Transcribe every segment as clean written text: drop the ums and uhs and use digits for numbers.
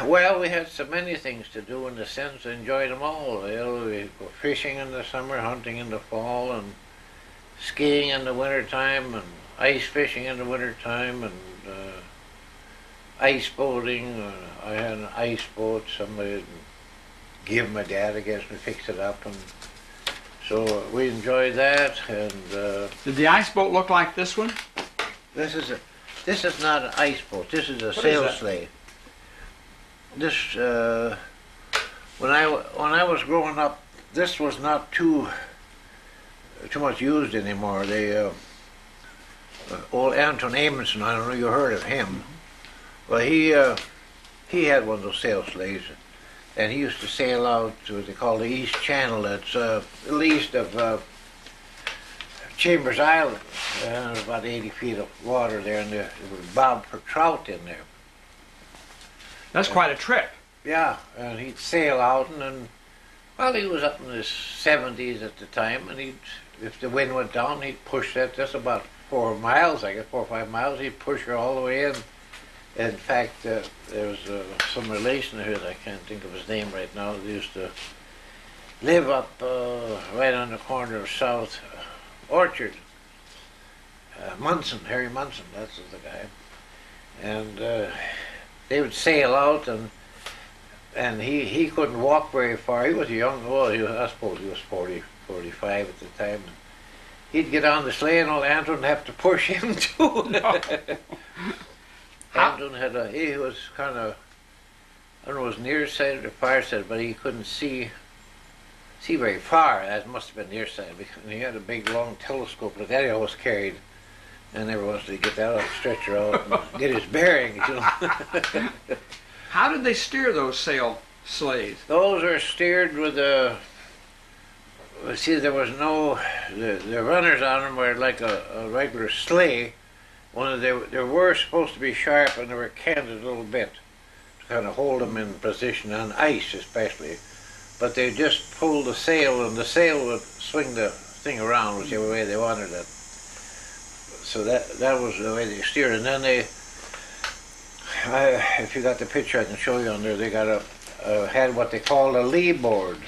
Well, we had so many things to do in the sense I enjoyed them all. You know, we go fishing in the summer, hunting in the fall, and skiing in the winter time, and ice fishing in the winter time, and ice boating. I had an ice boat. Somebody give my dad, I guess, and fix it up, and so we enjoyed that. And did the ice boat look like this one? this is not an ice boat. This is a sail sleigh. This when I was growing up, this was not too much used anymore. They old Anton Amundson, I don't know, you heard of him. Well, he had one of those sail sleighs, and he used to sail out to what they call the East Channel. That's a little east of Chambers Island. There's about 80 feet of water there, and there was bob for trout in there. That's quite a trip. Yeah, and he'd sail out, and then, well, he was up in his 70s at the time, and if the wind went down, he'd push that just about 4 miles, I guess, 4 or 5 miles. He'd push her all the way in. In fact, there was some relation of his, I can't think of his name right now, they used to live up right on the corner of South Orchard. Munson, Harry Munson, that's the guy. And they would sail out, and he couldn't walk very far. He was young, well, I suppose he was 40, 45 at the time. He'd get on the sleigh, and old Anton would have to push him too. Anton he was kind of, I don't know, it was nearsighted or farsighted, but he couldn't see very far. That must have been nearsighted, because he had a big long telescope like that he always carried, and every once in a while he'd get that out, stretch her out, and get his bearings, you know. How did they steer those sail sleighs? Those were steered with a. See, there was no. The runners on them were like a regular sleigh. They were supposed to be sharp, and they were canted a little bit to kind of hold them in position on ice, especially. But they just pulled the sail, and the sail would swing the thing around whichever way they wanted it. So that was the way they steered. And then if you got the picture, I can show you on there. They got had what they called a lee board.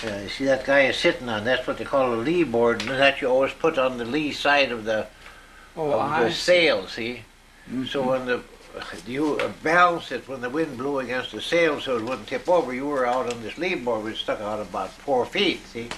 You see that guy is sitting on, that's what they call a lee board, and that you always put on the lee side of the sail, see? Mm-hmm. So when you balanced it when the wind blew against the sail so it wouldn't tip over, you were out on this lee board, which stuck out about 4 feet, see?